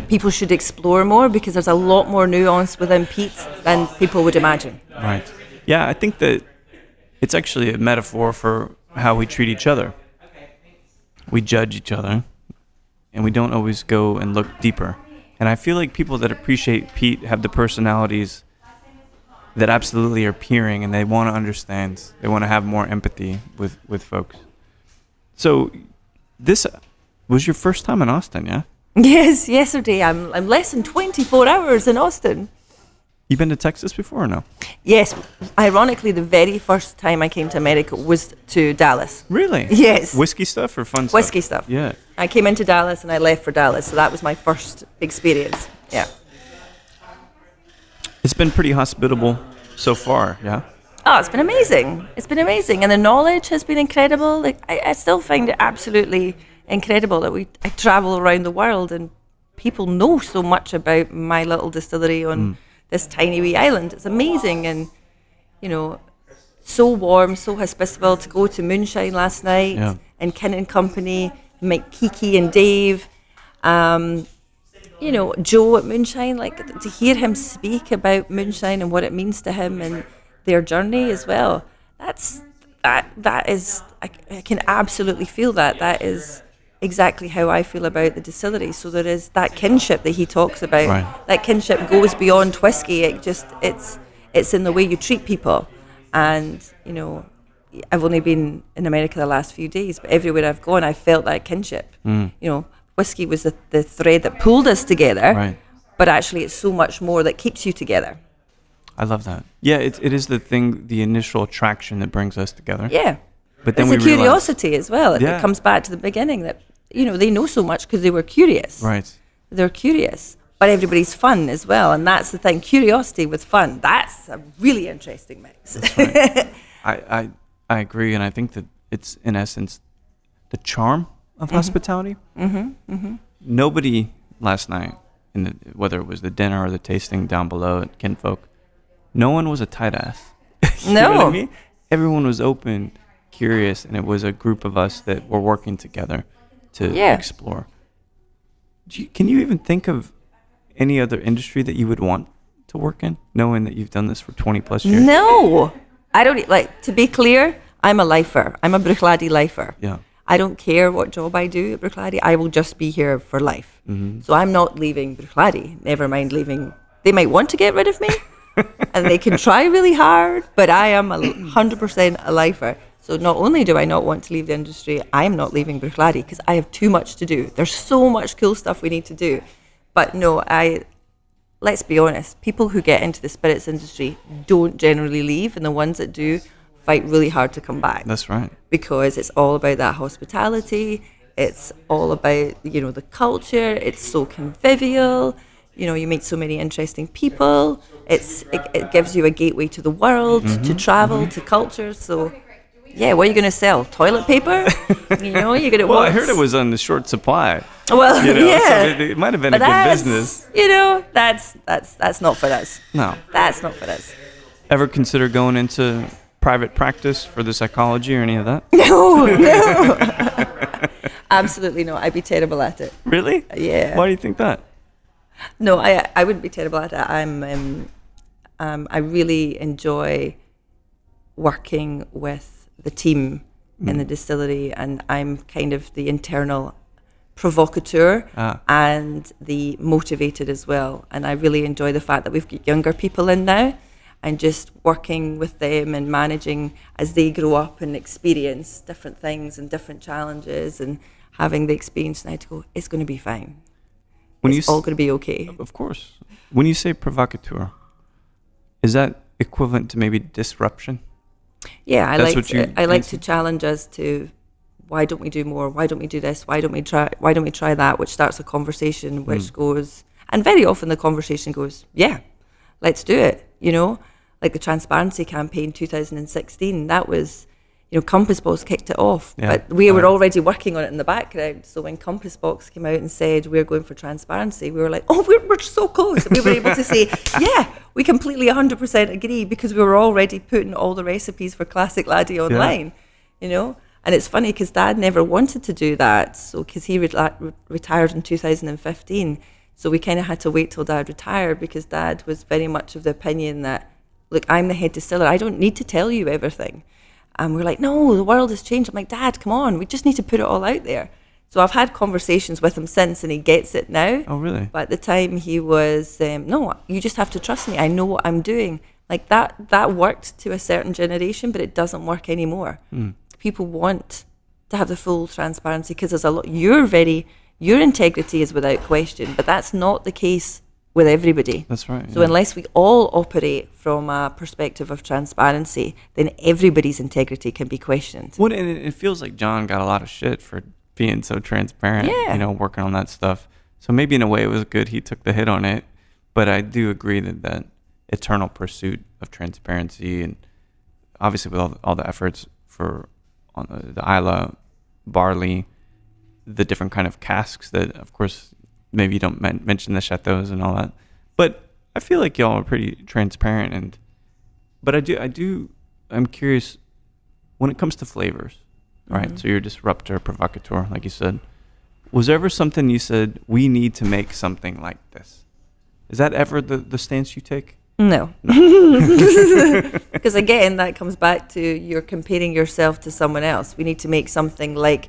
people should explore more, because there's a lot more nuance within peat than people would imagine. Right. Yeah, I think that it's actually a metaphor for how we treat each other. We judge each other, and we don't always go and look deeper. And I feel like people that appreciate peat have the personalities that absolutely are peering, and they want to understand. They want to have more empathy with folks. So this was your first time in Austin, yeah? Yes, yesterday. I'm less than 24 hours in Austin. You been to Texas before or no? Yes. Ironically, the very first time I came to America was to Dallas. Really? Yes. Whiskey stuff or fun stuff? Whiskey stuff. Yeah. I came into Dallas and I left for Dallas, so that was my first experience. Yeah. It's been pretty hospitable so far, yeah? Oh, it's been amazing. It's been amazing. And the knowledge has been incredible. Like, I still find it absolutely incredible that I travel around the world and people know so much about my little distillery on this tiny wee island. It's amazing. And, so warm, so hospitable. To go to Moonshine last night and Kin & Company, meet Kiki and Dave. Joe at Moonshine, like to hear him speak about Moonshine and what it means to him and their journey as well. That is, I can absolutely feel that. That is exactly how I feel about the distillery. So there is that kinship that he talks about. Right. That kinship goes beyond whiskey. It's in the way you treat people. And, I've only been in America the last few days, but everywhere I've gone, I felt that kinship. Whiskey was the thread that pulled us together, Right. but actually it's so much more that keeps you together. I love that. Yeah, it is the thing, the initial attraction that brings us together. Yeah. But then It's we a realize, curiosity as well. Yeah. It comes back to the beginning that, they know so much because they were curious. right. They're curious. But everybody's fun as well. And that's the thing, curiosity with fun. That's a really interesting mix. That's right. I agree, and I think that it's in essence the charm of hospitality. Nobody last night, whether it was the dinner or the tasting down below at Kinfolk, no one was a tight ass. You know what I mean? Everyone was open, curious, and it was a group of us that were working together to explore. Can you even think of any other industry that you would want to work in, knowing that you've done this for 20 plus years? No. I don't, to be clear, I'm a lifer. I'm a Bruichladdich lifer. Yeah. I don't care what job I do at Bruichladdich. I will just be here for life. So I'm not leaving Bruichladdich. Never mind leaving. They might want to get rid of me, and they can try really hard, but I am 100% a lifer. So not only do I not want to leave the industry, I am not leaving Bruichladdich because I have too much to do. There's so much cool stuff we need to do. But no, let's be honest, people who get into the spirits industry don't generally leave, and the ones that do fight really hard to come back. That's right. Because it's all about that hospitality, it's all about, the culture, it's so convivial, you meet so many interesting people, it gives you a gateway to the world, to travel, to culture, so... Yeah, what are you going to sell? Toilet paper? You're going to... Well, I heard it was on the short supply. Well, yeah. So it might have been a good business. That's not for us. No. That's not for us. Ever consider going into private practice for the psychology or any of that? No. Absolutely not. I'd be terrible at it. Really? Yeah. Why do you think that? No, I wouldn't be terrible at it. I really enjoy working with the team in the distillery, and I'm kind of the internal provocateur and the motivated as well. And I really enjoy the fact that we've got younger people in now, and just working with them and managing as they grow up and experience different things and different challenges, and having the experience now to go, it's going to be fine. It's all going to be okay. Of course. When you say provocateur, is that equivalent to maybe disruption? Yeah, I like to challenge us to, why don't we do more? Why don't we do this? Why don't we try that? Which starts a conversation, which goes, and very often the conversation goes, yeah, let's do it. Like the transparency campaign 2016, that was, Compass Box kicked it off, but we were already working on it in the background. So when Compass Box came out and said we're going for transparency, we were like, oh, we're so close. And we were able to say, yeah, we completely 100% agree, because we were already putting all the recipes for Classic Laddie online, And it's funny because Dad never wanted to do that. So because he retired in 2015, so we kind of had to wait till Dad retired, because Dad was very much of the opinion that, look, I'm the head distiller. I don't need to tell you everything. And we're like, no, the world has changed. I'm like, Dad, come on. We just need to put it all out there. So I've had conversations with him since, and he gets it now. Oh, really? But at the time he was, no, you just have to trust me. I know what I'm doing. Like that worked to a certain generation, but it doesn't work anymore. People want to have the full transparency because there's a lot, your integrity is without question, but that's not the case with everybody. That's right. So unless we all operate from a perspective of transparency, then everybody's integrity can be questioned. Well, and it feels like John got a lot of shit for being so transparent, working on that stuff. So maybe in a way it was good he took the hit on it, but I do agree that eternal pursuit of transparency, and obviously with all the efforts on the Islay barley, the different kind of casks that, of course, maybe you don't mention the chateaus and all that, but I feel like y'all are pretty transparent. But I'm curious when it comes to flavors, right? So you're a disruptor, provocateur, like you said. Was there ever something you said, we need to make something like this? Is that ever the stance you take? No. Because again, that comes back to you're comparing yourself to someone else. We need to make something like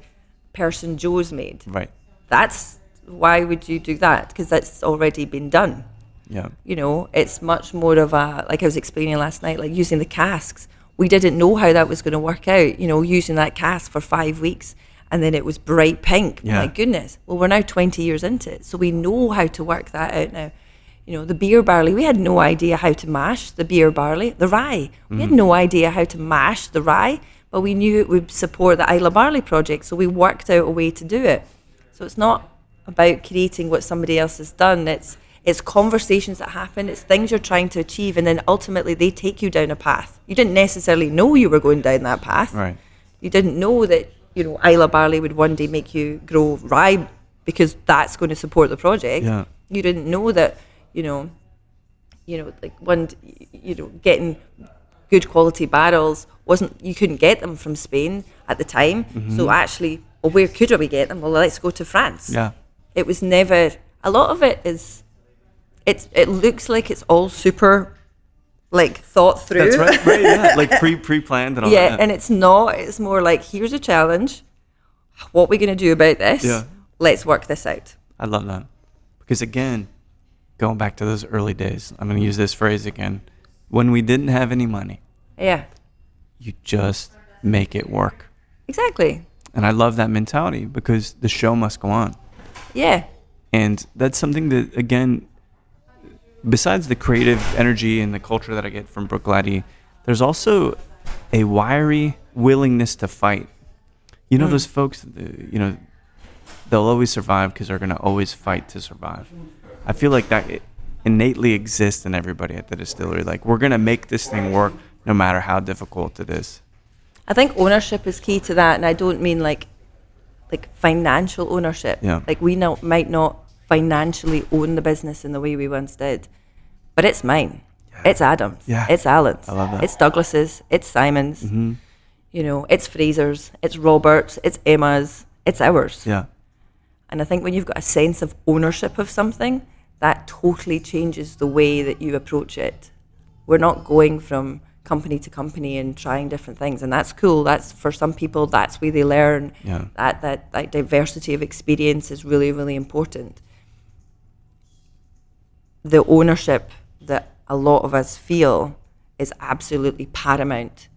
person Joe's made. Right. That's why would you do that? Because that's already been done. Yeah. You know, it's much more of a, like I was explaining last night, like using the casks. We didn't know how that was going to work out, you know, using that cask for 5 weeks and then it was bright pink. Yeah. My goodness. Well, we're now 20 years into it. So we know how to work that out now. You know, the beer barley, we had no idea how to mash the beer barley, the rye. We had no idea how to mash the rye, but we knew it would support the Isla Barley project. So we worked out a way to do it. So it's not about creating what somebody else has done. It's conversations that happen. It's things you're trying to achieve. And then ultimately they take you down a path. You didn't necessarily know you were going down that path. Right. You didn't know that, you know, Isla Barley would one day make you grow rye because that's going to support the project. Yeah. You didn't know that, you know, like getting good quality barrels you couldn't get them from Spain at the time. Mm-hmm. So actually, well, where could we get them? Well, let's go to France. Yeah. It was never, a lot of it is, it looks like it's all super, like, thought through. That's right, yeah. Like pre-planned and all that. Yeah, and it's not. It's more like, here's a challenge. What are we going to do about this? Yeah. Let's work this out. I love that. Because again, going back to those early days, I'm going to use this phrase again. When we didn't have any money, Yeah, you just make it work. exactly. And I love that mentality because the show must go on. Yeah. And that's something that, again, besides the creative energy and the culture that I get from Bruichladdich, there's also a wiry willingness to fight. You know, those folks, you know, they'll always survive because they're going to always fight to survive. I feel like that innately exists in everybody at the distillery. Like, we're going to make this thing work no matter how difficult it is. I think ownership is key to that, and I don't mean like financial ownership. Yeah. Like might not financially own the business in the way we once did, but it's mine. Yeah. It's Adam's. Yeah. It's Alan's. I love that. It's Douglas's. It's Simon's. Mm-hmm. You know, it's Fraser's. It's Robert's. It's Emma's. It's ours. Yeah. And I think when you've got a sense of ownership of something, that totally changes the way that you approach it. We're not going from company to company and trying different things, and that's cool. That's, for some people, that's where they learn. Yeah. That diversity of experience is really, really important. The ownership that a lot of us feel is absolutely paramount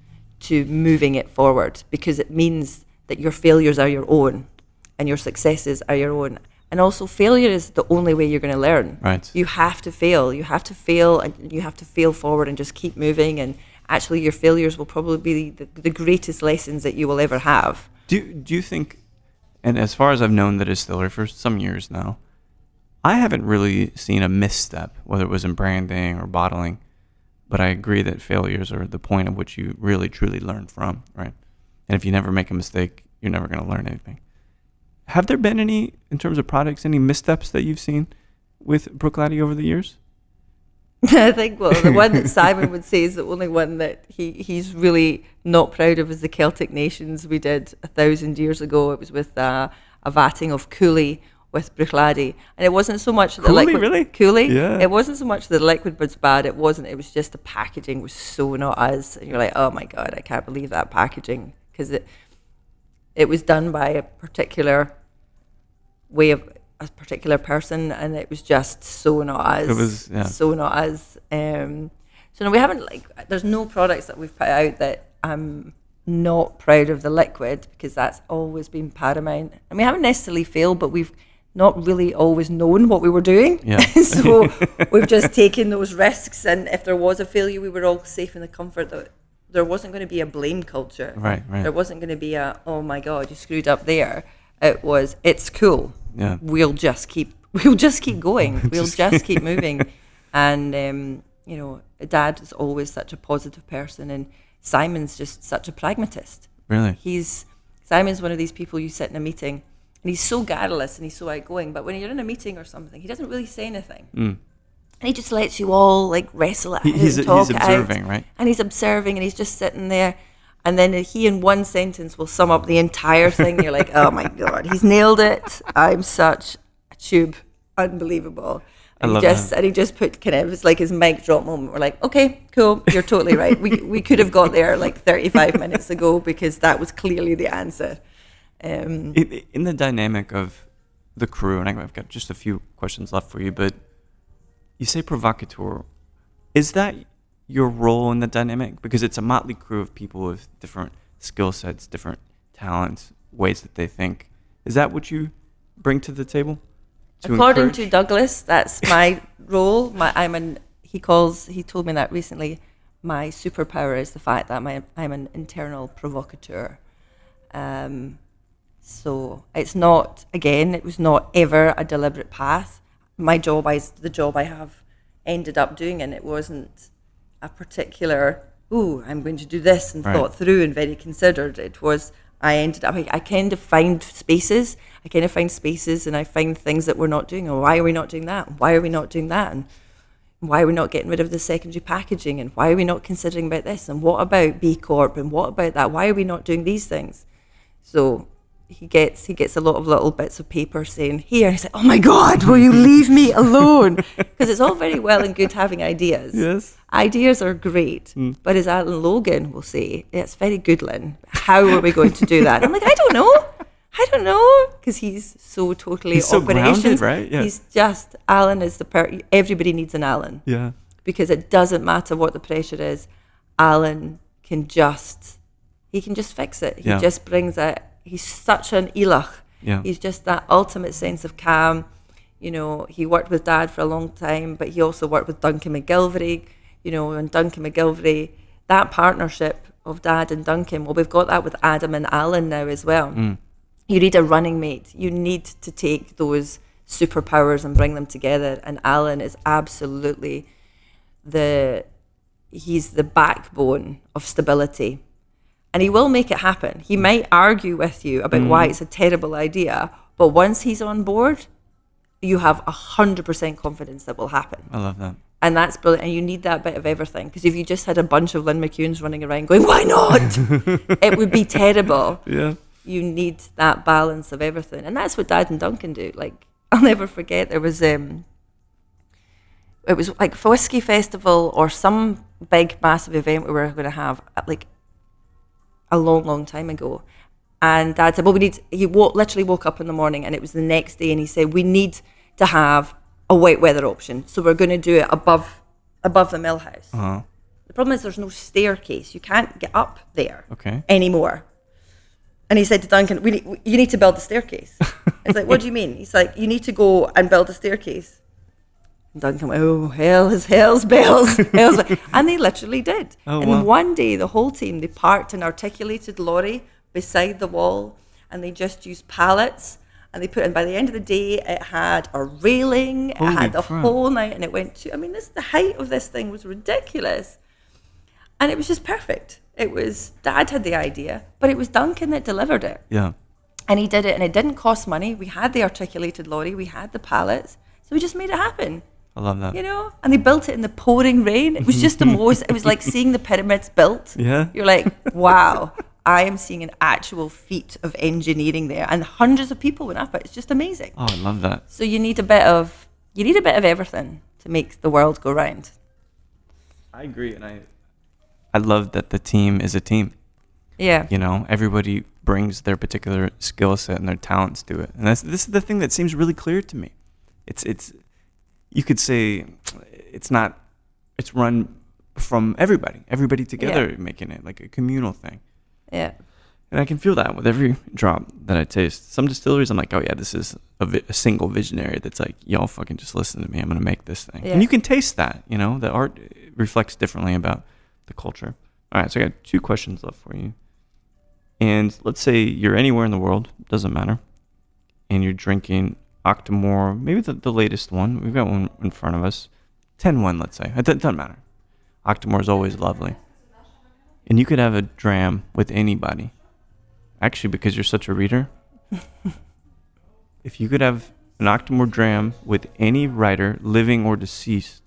to moving it forward, because it means that your failures are your own and your successes are your own. And also, failure is the only way you're going to learn. Right. You have to fail. You have to fail, and you have to fail forward and just keep moving. And actually, your failures will probably be the greatest lessons that you will ever have. Do you think, and as far as I've known the distillery for some years now, I haven't really seen a misstep, whether it was in branding or bottling, but I agree that failures are the point at which you really, truly learn from, right? And if you never make a mistake, you're never going to learn anything. Have there been any, in terms of products, any missteps that you've seen with Bruichladdich over the years? I think, well, the one that Simon would say is the only one that he's really not proud of is the Celtic Nations we did 1,000 years ago. It was with a vatting of Cooley with Bruichladdich. And it wasn't so much the Cooley, liquid. really? Cooley? Yeah. It wasn't so much the liquid was bad. It wasn't. It was just the packaging was so not us. And you're like, oh my God, I can't believe that packaging. Because it was done by a particular way of a particular person, and it was just so not us. It was, yeah. So not us. So no, we haven't, there's no products that we've put out that I'm not proud of the liquid, because that's always been paramount. And we haven't necessarily failed, but we've not really always known what we were doing. Yeah. So we've just taken those risks, and if there was a failure, we were all safe in the comfort that there wasn't going to be a blame culture. Right. There wasn't going to be a, oh my God, you screwed up there. It was, it's cool. Yeah. We'll just keep going. We'll just keep moving. And, you know, Dad is always such a positive person, and Simon's just such a pragmatist. Really? Simon's one of these people you sit in a meeting, and he's so garrulous and he's so outgoing, but when you're in a meeting or something, he doesn't really say anything. And he just lets you all wrestle it out and talk it out. He's observing, right? And he's observing, and he's just sitting there. And then he, in one sentence, will sum up the entire thing. You're like, oh my God, he's nailed it. I'm such a tube. Unbelievable. And he just put kind of, it's like his mic drop moment. We're like, okay, cool, you're totally right. We could have got there 35 minutes ago, because that was clearly the answer. In the dynamic of the crew, and I've got just a few questions left for you, but you say provocateur. Is that your role in the dynamic? Because it's a motley crew of people with different skill sets, different talents, ways that they think. Is that what you bring to the table? According to Douglas, that's my role. He told me that recently. My superpower is the fact that I'm an internal provocateur. So it's not, again, it was not ever a deliberate path. The job I have ended up doing, and it wasn't a particular, I'm going to do this and thought through and very considered. It was, I kind of find spaces and I find things that we're not doing. And why are we not doing that? Why are we not doing that? And why are we not getting rid of the secondary packaging? And why are we not considering about this? And what about B Corp? And what about that? Why are we not doing these things? So he gets a lot of little bits of paper saying, here, and he's like, oh my God, will you leave me alone? Because it's all very well and good having ideas. Yes. Ideas are great. But as Alan Logan will say, it's very good, Lynn. How are we going to do that? I'm like, I don't know. Because he's so totally he's so operations. Grounded, right? Yeah. He's just, Alan is everybody needs an Alan. Yeah. Because it doesn't matter what the pressure is. Alan can just fix it. He just brings it. He's such an Elach. Yeah. He's just that ultimate sense of calm. You know, he worked with Dad for a long time, but he also worked with Duncan McGilvery. You know, and Duncan McGilvery, that partnership of Dad and Duncan, well, we've got that with Adam and Alan now as well. You need a running mate. You need to take those superpowers and bring them together. And Alan is absolutely he's the backbone of stability. And he will make it happen. He might argue with you about why it's a terrible idea, but once he's on board, you have 100% confidence that will happen. I love that. And that's brilliant. And you need that bit of everything. Because if you just had a bunch of Lynn McEwens running around going, why not? It would be terrible. Yeah. You need that balance of everything. And that's what Dad and Duncan do. Like, I'll never forget, there was, it was like a whiskey festival or some big, massive event we were going to have, like, a long, long time ago. And Dad said, well, literally woke up in the morning and it was the next day, and he said, we need to have a wet weather option. So we're going to do it above the mill house. Uh-huh. The problem is there's no staircase. You can't get up there anymore. And he said to Duncan, you need to build a staircase. It's like, what do you mean? He's like, you need to go and build a staircase. And Duncan went, oh, hell's bells. And they literally did. Oh, and wow. one day, the whole team, they parked an articulated lorry beside the wall, and they just used pallets, and they put in, by the end of the day, it had a railing, Holy it had the crap. whole night, and it went to, the height of this thing was ridiculous. And it was just perfect. It was, Dad had the idea, but it was Duncan that delivered it. Yeah. And he did it, and it didn't cost money. We had the articulated lorry, we had the pallets, so we just made it happen. I love that. You know, and they built it in the pouring rain. It was just the most, it was like seeing the pyramids built. Yeah. You're like, wow, I am seeing an actual feat of engineering there. And hundreds of people went up it. It's just amazing. Oh, I love that. So you need a bit of everything to make the world go round. I agree, and I love that the team is a team. Yeah. You know, everybody brings their particular skill set and their talents to it. And this is the thing that seems really clear to me. It's you could say it's run from everybody together, making it like a communal thing. Yeah. And I can feel that with every drop that I taste. Some distilleries, I'm like, oh yeah, this is a single visionary that's like, y'all fucking just listen to me. I'm going to make this thing. Yeah. And you can taste that, you know, the art reflects differently about the culture. All right, so I got 2 questions left for you. And let's say you're anywhere in the world, doesn't matter, and you're drinking Octomore, maybe the latest one. We've got one in front of us. 10-1, let's say. It doesn't matter. Octomore is always lovely. And you could have a dram with anybody. Actually, because you're such a reader, if you could have an Octomore dram with any writer, living or deceased,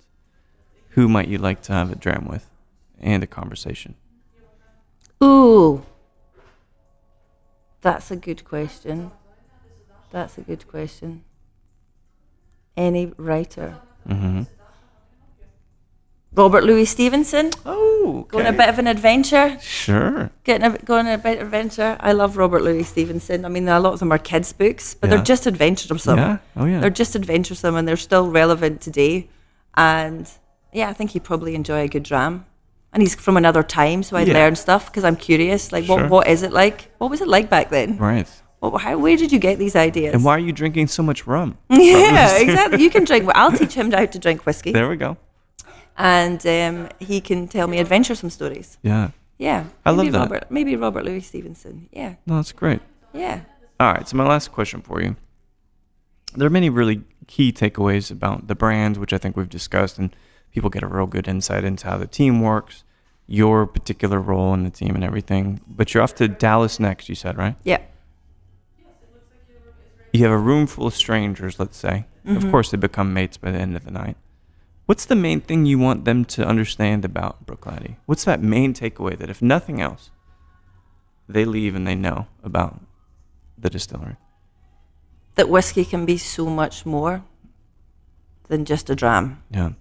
who might you like to have a dram with and a conversation? Ooh. That's a good question. Any writer. Mm-hmm. Robert Louis Stevenson. Oh, okay. Going a bit of an adventure. Sure. Going a bit of adventure. I love Robert Louis Stevenson. I mean, a lot of them are kids' books, but Yeah. they're just adventuresome. Yeah. Oh, yeah. They're just adventuresome and they're still relevant today. And yeah, I think he'd probably enjoy a good dram. And he's from another time, so I'd Yeah. learn stuff because I'm curious. Like, Sure. what is it like? What was it like back then? Right. Where did you get these ideas? And why are you drinking so much rum? Yeah, exactly. You can drink. I'll teach him how to drink whiskey, There we go. and he can tell me adventuresome stories. Yeah. Yeah, I love that. Maybe Robert Louis Stevenson. Yeah, No, that's great. yeah. All right. So my last question for you. There are many really key takeaways about the brand, which I think we've discussed, and people get a real good insight into how the team works, your particular role in the team and everything. But you're off to Dallas next, you said, right? Yeah. You have a room full of strangers, let's say. Of course, they become mates by the end of the night. What's the main thing you want them to understand about Bruichladdich? What's that main takeaway that, if nothing else, they leave and they know about the distillery? That whiskey can be so much more than just a dram. Yeah.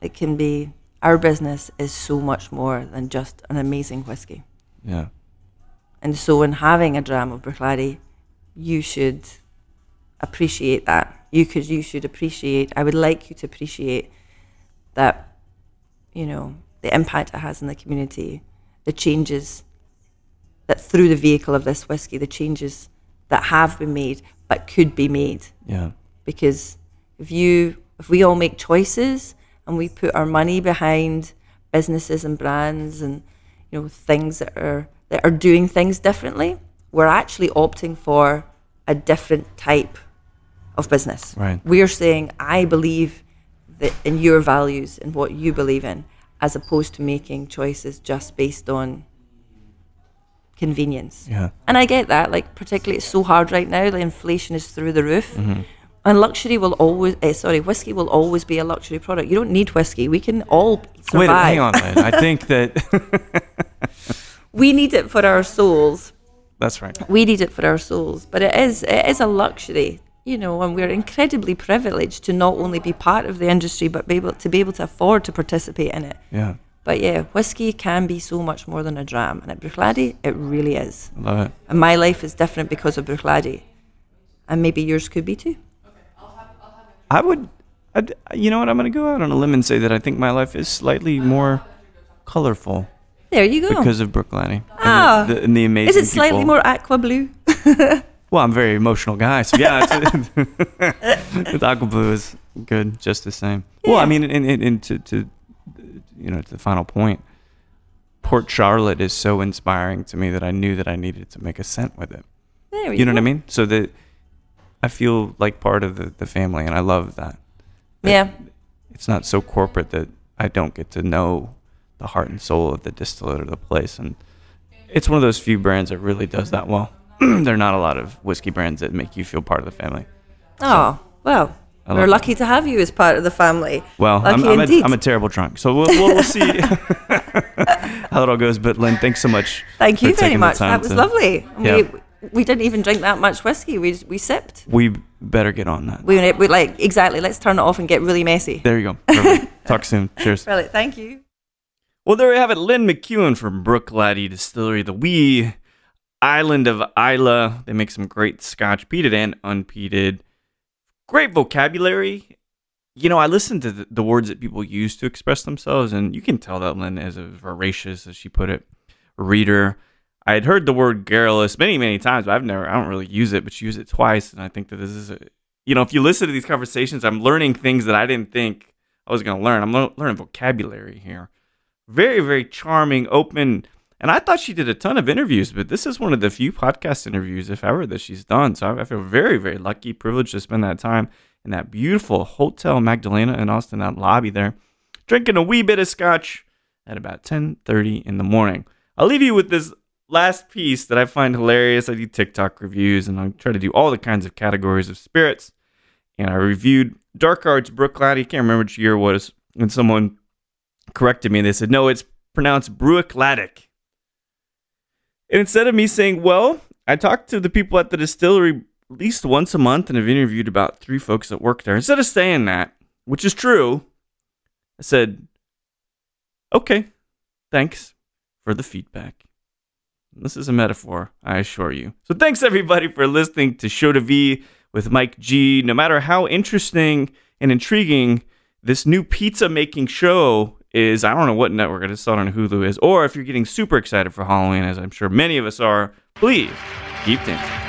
It can be, our business is so much more than just an amazing whiskey. Yeah. And so in having a dram of Bruichladdich, you should appreciate that. You should appreciate, I would like you to appreciate that, you know, the impact it has in the community, the changes that through the vehicle of this whiskey, the changes that have been made but could be made. Yeah. Because if we all make choices and we put our money behind businesses and brands and, you know, things that are doing things differently, we're actually opting for a different type of business. Right. We're saying, I believe that in your values and what you believe in, as opposed to making choices just based on convenience. Yeah. And I get that, like, particularly it's so hard right now, the inflation is through the roof. And whiskey will always be a luxury product. You don't need whiskey. We can all survive. Wait, hang on, Lynn. I think that... We need it for our souls. That's right. We need it for our souls. But it is a luxury, you know, and we're incredibly privileged to not only be part of the industry, but be able to afford to participate in it. Yeah. But yeah, whiskey can be so much more than a dram. And at Bruichladdich, it really is. I love it. And my life is different because of Bruichladdich. And maybe yours could be too. You know what? I'm going to go out on a limb and say that I think my life is slightly more colorful There you go. because of Bruichladdich. Ah. And the amazing Is it slightly people. more aqua blue? Well, I'm a very emotional guy, so yeah, with aqua blue is good, just the same. Well, I mean, and to you know, to the final point, Port Charlotte is so inspiring to me that I knew that I needed to make a scent with it. There You know what I mean? So that I feel like part of the family, and I love that. Yeah. It's not so corporate that I don't get to know the heart and soul of the distillate or the place, and it's one of those few brands that really does that well. There are not a lot of whiskey brands that make you feel part of the family. Oh, well, I we're love lucky to have you as part of the family. Well, Lucky I'm indeed. a terrible drunk, so we'll see how it all goes. But Lynn, thanks so much. Thank you for very taking the much. time That was to- lovely. And Yeah. we didn't even drink that much whiskey. We sipped. We better get on that. We like, exactly. Let's turn it off and get really messy. There you go. Perfect. Talk soon. Cheers. Brilliant. Thank you. Well, there we have it. Lynn McEwen from Bruichladdich Distillery, the wee island of Islay. They make some great scotch, peated and unpeated. Great vocabulary. You know, I listen to the words that people use to express themselves, and you can tell that Lynn is a voracious, as she put it, reader. I had heard the word garrulous many, many times, but I don't really use it, but she used it twice, and I think that this is if you listen to these conversations, I'm learning things that I didn't think I was going to learn. I'm learning vocabulary here. Very, very charming, open. And I thought she did a ton of interviews, but this is one of the few podcast interviews, if ever, that she's done. So I feel very, very lucky, privileged to spend that time in that beautiful Hotel Magdalena in Austin, that lobby there, drinking a wee bit of scotch at about 10:30 in the morning. I'll leave you with this last piece that I find hilarious. I do TikTok reviews, and I try to do all the kinds of categories of spirits. And I reviewed Dark Arts Bruichladdich. Can't remember which year it was, and someone corrected me, and they said, no, it's pronounced Bruichladdich. And instead of me saying, well, I talk to the people at the distillery at least once a month and have interviewed about 3 folks that work there. Instead of saying that, which is true, I said, Okay, thanks for the feedback. This is a metaphor, I assure you. So thanks everybody for listening to Show to V with Mike G. No matter how interesting and intriguing this new pizza making show is, I don't know what network it is, on Hulu is, or if you're getting super excited for Halloween, as I'm sure many of us are, please keep dancing.